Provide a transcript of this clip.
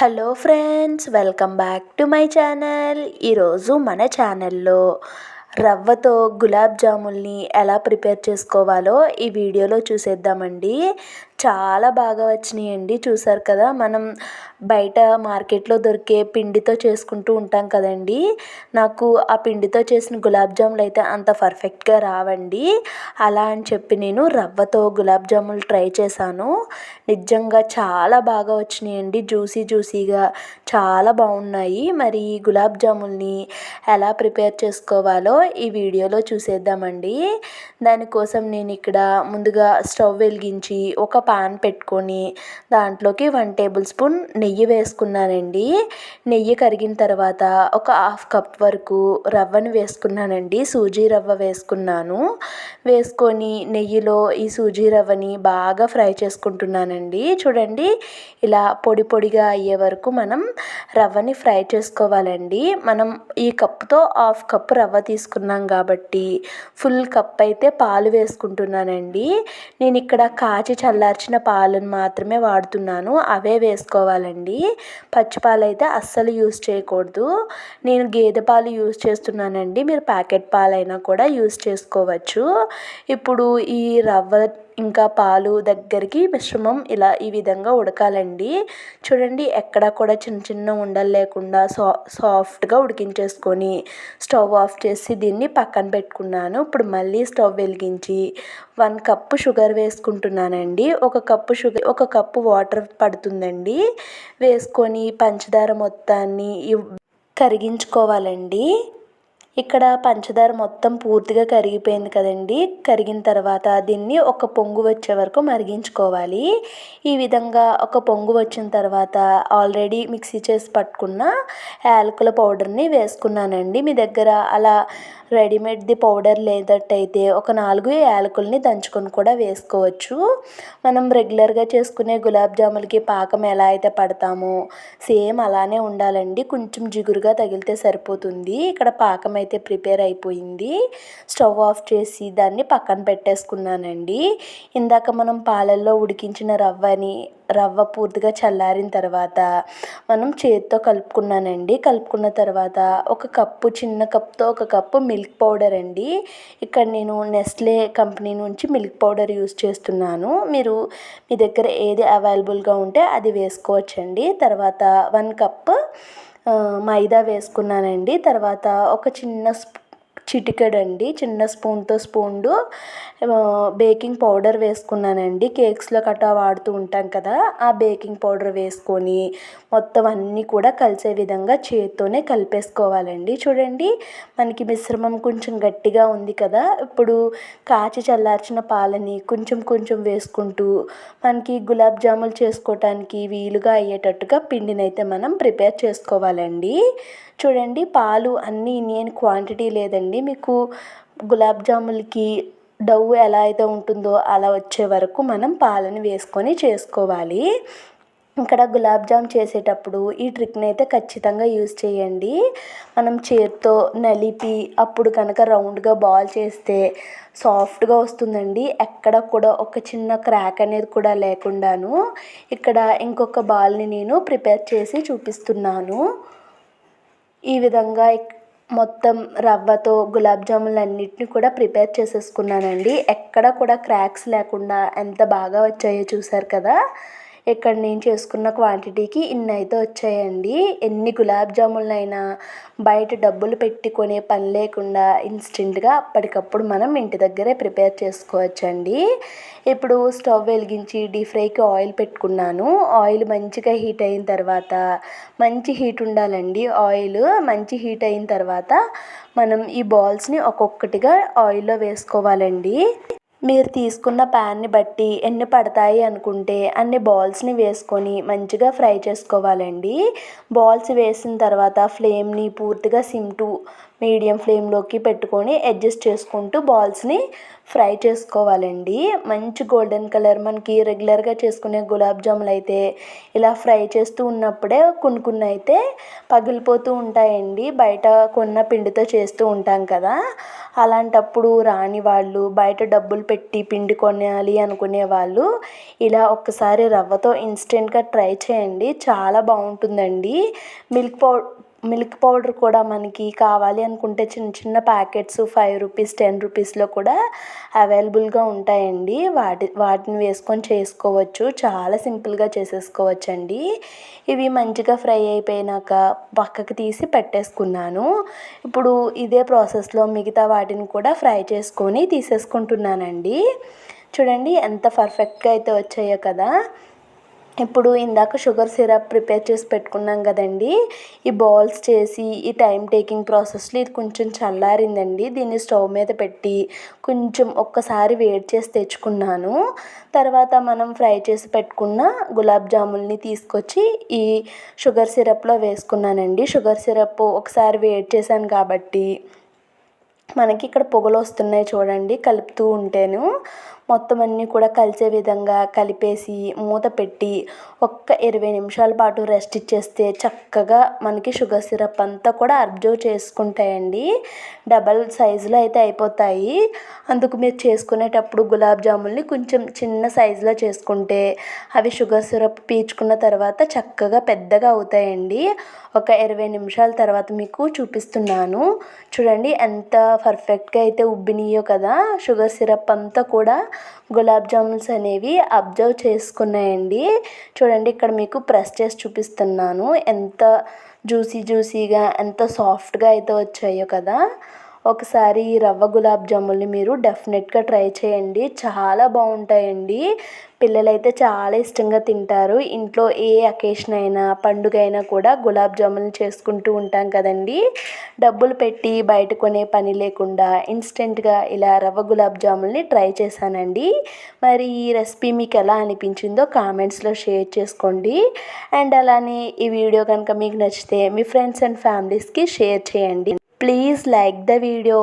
Hello friends, welcome back to my channel. ఈరోజు మన ఛానల్లో రవ్వతో గులాబ్ జాముల్ని ఎలా ప్రిపేర్ చేసుకోవాలో ఈ వీడియోలో చూసేద్దామండి. చాలా బాగా వచ్చినాయండి. చూసారు కదా, మనం బయట మార్కెట్లో దొరికే పిండితో చేసుకుంటూ ఉంటాం కదండి. నాకు ఆ పిండితో చేసిన గులాబ్ జాములు అయితే అంత పర్ఫెక్ట్గా రావండి. అలా అని చెప్పి నేను రవ్వతో గులాబ్ జాములు ట్రై చేశాను. నిజంగా చాలా బాగా వచ్చినాయండి. జ్యూసీగా చాలా బాగున్నాయి. మరి ఈ గులాబ్ జాముల్ని ఎలా ప్రిపేర్ చేసుకోవాలో ఈ వీడియోలో చూసేద్దామండి. దానికోసం నేను ఇక్కడ ముందుగా స్టవ్ వెలిగించి ఒక పాన్ పెట్టుకొని దాంట్లోకి 1 టేబుల్ స్పూన్ నెయ్యి వేసుకున్నానండి. నెయ్యి కరిగిన తర్వాత ఒక 1/2 కప్ వరకు రవ్వను వేసుకున్నానండి. సూజీ రవ్వ వేసుకున్నాను. వేసుకొని నెయ్యిలో ఈ సూజీ రవ్వని బాగా ఫ్రై చేసుకుంటున్నానండి. చూడండి, ఇలా పొడి పొడిగా అయ్యే వరకు మనం రవ్వని ఫ్రై చేసుకోవాలండి. మనం ఈ కప్పుతో 1/2 కప్ రవ్వ తీసుకున్నాం కాబట్టి ఫుల్ కప్ అయితే పాలు వేసుకుంటున్నానండి. నేను ఇక్కడ కాచి చల్లార్చిన పాలను మాత్రమే వాడుతున్నాను. అవే వేసుకోవాలండి. పచ్చిపాలు అయితే అస్సలు యూస్ చేయకూడదు. నేను గేదె పాలు యూస్ చేస్తున్నానండి. మీరు ప్యాకెట్ పాలైనా కూడా యూస్ చేసుకోవచ్చు. ఇప్పుడు ఈ రవ్వ ఇంకా పాలు దగ్గరికి మిశ్రమం ఇలా ఈ విధంగా ఉడకాలండి. చూడండి, ఎక్కడ కూడా చిన్న ఉండలు లేకుండా సాఫ్ట్గా ఉడికించేసుకొని స్టవ్ ఆఫ్ చేసి దీన్ని పక్కన పెట్టుకున్నాను. ఇప్పుడు మళ్ళీ స్టవ్ వెలిగించి 1 కప్పు షుగర్ వేసుకుంటున్నానండి. 1 కప్పు వాటర్ పడుతుందండి. వేసుకొని పంచదార మొత్తాన్ని కరిగించుకోవాలండి. ఇక్కడ పంచదార మొత్తం పూర్తిగా కరిగిపోయింది కదండి. కరిగిన తర్వాత దీన్ని ఒక పొంగు వచ్చే వరకు మరిగించుకోవాలి. ఈ విధంగా ఒక పొంగు వచ్చిన తర్వాత ఆల్రెడీ మిక్సీ చేసి పట్టుకున్న యాలకుల పౌడర్ని వేసుకున్నానండి. మీ దగ్గర అలా రెడీమేడ్ది పౌడర్ లేదట్టయితే ఒక 4 యాలకుల్ని దంచుకొని కూడా వేసుకోవచ్చు. మనం రెగ్యులర్గా చేసుకునే గులాబ్ జాములకి పాకం ఎలా అయితే పడతామో సేమ్ అలానే ఉండాలండి. కొంచెం జిగురుగా తగిలితే సరిపోతుంది. ఇక్కడ పాకం అయితే ప్రిపేర్ అయిపోయింది. స్టవ్ ఆఫ్ చేసి దాన్ని పక్కన పెట్టేసుకున్నానండి. ఇందాక మనం పాలల్లో ఉడికించిన రవ్వ పూర్తిగా చల్లారిన తర్వాత మనం చేతితో కలుపుకున్నానండి. కలుపుకున్న తర్వాత చిన్న కప్తో 1 కప్పు మిల్క్ పౌడర్ అండి. ఇక్కడ నేను నెస్లే కంపెనీ నుంచి మిల్క్ పౌడర్ యూస్ చేస్తున్నాను. మీ దగ్గర ఏది అవైలబుల్గా ఉంటే అది వేసుకోవచ్చండి. తర్వాత 1 కప్ మైదా వేసుకున్నానండి. తర్వాత ఒక చిటికెడండి, చిన్న స్పూన్తో బేకింగ్ పౌడర్ వేసుకున్నానండి. కేక్స్లో కట్టా వాడుతూ ఉంటాం కదా, ఆ బేకింగ్ పౌడర్ వేసుకొని మొత్తం అన్నీ కూడా కలిసే విధంగా చేత్తోనే కలిపేసుకోవాలండి. చూడండి, మనకి మిశ్రమం కొంచెం గట్టిగా ఉంది కదా. ఇప్పుడు కాచి చల్లార్చిన పాలని కొంచెం వేసుకుంటూ మనకి గులాబ్ జాములు చేసుకోవటానికి వీలుగా అయ్యేటట్టుగా పిండిని అయితే మనం ప్రిపేర్ చేసుకోవాలండి. చూడండి, పాలు అన్నీ ఇండియన్ క్వాంటిటీ లేదండి. మీకు గులాబ్ జాములకి డవ్ ఎలా అయితే ఉంటుందో అలా వచ్చే వరకు మనం పాలను వేసుకొని చేసుకోవాలి. ఇక్కడ గులాబ్ జామ్ చేసేటప్పుడు ఈ ట్రిక్ని అయితే ఖచ్చితంగా యూస్ చేయండి. మనం చేత్తో నలిపి అప్పుడు కనుక రౌండ్గా బాల్ చేస్తే సాఫ్ట్గా వస్తుందండి. ఎక్కడ కూడా ఒక చిన్న క్రాక్ అనేది కూడా లేకుండాను. ఇక్కడ ఇంకొక బాల్ని నేను ప్రిపేర్ చేసి చూపిస్తున్నాను. ఈ విధంగా మొత్తం రవ్వతో గులాబ్ జాములన్నిటిని కూడా ప్రిపేర్ చేసేసుకున్నానండి. ఎక్కడ కూడా క్రాక్స్ లేకుండా ఎంత బాగా వచ్చాయో చూసారు కదా. ఇక్కడ నేను చేసుకున్న క్వాంటిటీకి ఇన్ని అయితే వచ్చాయండి. ఎన్ని గులాబ్ జాములైనా బయట డబ్బులు పెట్టి కొనే పని లేకుండా ఇన్స్టెంట్గా అప్పటికప్పుడు మనం ఇంటి దగ్గరే ప్రిపేర్ చేసుకోవచ్చండి. ఇప్పుడు స్టవ్ వెలిగించి డీప్ ఫ్రైకి ఆయిల్ పెట్టుకున్నాను. ఆయిల్ మంచిగా హీట్ అయిన తర్వాత, మంచి హీట్ ఉండాలండి. ఆయిల్ మంచి హీట్ అయిన తర్వాత మనం ఈ బాల్స్ని ఒక్కొక్కటిగా ఆయిల్లో వేసుకోవాలండి. మీరు తీసుకున్న ప్యాన్ని బట్టి ఎన్ని పడతాయి అనుకుంటే అన్ని బాల్స్ని వేసుకొని మంచిగా ఫ్రై చేసుకోవాలండి. బాల్స్ వేసిన తర్వాత ఫ్లేమ్ని పూర్తిగా సిమ్ టు మీడియం ఫ్లేమ్లోకి పెట్టుకొని అడ్జస్ట్ చేసుకుంటూ బాల్స్ని ఫ్రై చేసుకోవాలండి. మంచి గోల్డెన్ కలర్, మనకి రెగ్యులర్గా చేసుకునే గులాబ్ జాములు అయితే ఇలా ఫ్రై చేస్తూ ఉన్నప్పుడే కొన్ని అయితే పగిలిపోతూ ఉంటాయండి. బయట కొన్న పిండితో చేస్తూ ఉంటాం కదా, అలాంటప్పుడు రాని వాళ్ళు, బయట డబ్బులు పెట్టి పిండి కొనాలి అనుకునే వాళ్ళు ఇలా ఒక్కసారి రవ్వతో ఇన్స్టెంట్గా ట్రై చేయండి, చాలా బాగుంటుందండి. మిల్క్ పౌడర్ కూడా మనకి కావాలి అనుకుంటే చిన్న చిన్న ప్యాకెట్స్ 5 రూపీస్ 10 రూపీస్లో కూడా అవైలబుల్గా ఉంటాయండి. వాటిని వేసుకొని చేసుకోవచ్చు, చాలా సింపుల్గా చేసేసుకోవచ్చండి. ఇవి మంచిగా ఫ్రై అయిపోయినాక పక్కకు తీసి పెట్టేసుకున్నాను. ఇప్పుడు ఇదే ప్రాసెస్లో మిగతా వాటిని కూడా ఫ్రై చేసుకొని తీసేసుకుంటున్నానండి. చూడండి ఎంత పర్ఫెక్ట్గా అయితే వచ్చాయో కదా. ఇప్పుడు ఇందాక షుగర్ సిరప్ ప్రిపేర్ చేసి పెట్టుకున్నాం కదండి, ఈ బాల్స్ చేసి ఈ టైం టేకింగ్ ప్రాసెస్లో ఇది కొంచెం చల్లారిందండి. దీన్ని స్టవ్ మీద పెట్టి కొంచెం ఒక్కసారి వేడి చేసి తెచ్చుకున్నాను. తర్వాత మనం ఫ్రై చేసి పెట్టుకున్న గులాబ్ జాముల్ని తీసుకొచ్చి ఈ షుగర్ సిరప్లో వేసుకున్నానండి. షుగర్ సిరప్ ఒకసారి వేడి చేశాను కాబట్టి మనకి ఇక్కడ పొగలు వస్తున్నాయి చూడండి, కలుపుతూ ఉంటేను మొత్తం అన్నీ కూడా కలిసే విధంగా కలిపేసి మూత పెట్టి ఒక్క 20 నిమిషాల పాటు రెస్ట్ ఇచ్చేస్తే చక్కగా మనకి షుగర్ సిరప్ అంతా కూడా అబ్జర్వ్ చేసుకుంటాయండి. డబల్ సైజులో అయితే అయిపోతాయి. అందుకు మీరు చేసుకునేటప్పుడు గులాబ్ జాముల్ని కొంచెం చిన్న సైజులో చేసుకుంటే అవి షుగర్ సిరప్ పీల్చుకున్న తర్వాత చక్కగా పెద్దగా అవుతాయండి. ఒక 20 నిమిషాల తర్వాత మీకు చూపిస్తున్నాను. చూడండి ఎంత పర్ఫెక్ట్గా అయితే ఉబ్బినాయో కదా. షుగర్ సిరప్ అంతా కూడా గులాబ్ జామున్స్ అనేవి అబ్జర్వ్ చేసుకున్నాయండి. చూడండి ఇక్కడ మీకు ప్రెస్ చేసి చూపిస్తున్నాను, ఎంత జ్యూసీగా ఎంత సాఫ్ట్గా అయితే వచ్చాయో కదా. ఒకసారి ఈ రవ్వ గులాబ్ జాముల్ని మీరు డెఫినెట్గా ట్రై చేయండి, చాలా బాగుంటాయండి. పిల్లలైతే చాలా ఇష్టంగా తింటారు. ఇంట్లో ఏ అకేషన్ అయినా పండుగ అయినా కూడా గులాబ్ జాములు చేసుకుంటూ ఉంటాం కదండి. డబ్బులు పెట్టి బయట కొనే పని లేకుండా ఇన్స్టెంట్గా ఇలా రవ్వ గులాబ్ జాముల్ని ట్రై చేశానండి. మరి ఈ రెసిపీ మీకు ఎలా అనిపించిందో కామెంట్స్లో షేర్ చేసుకోండి. అండ్ అలానే ఈ వీడియో కనుక మీకు నచ్చితే మీ ఫ్రెండ్స్ అండ్ ఫ్యామిలీస్కి షేర్ చేయండి. Please like the video.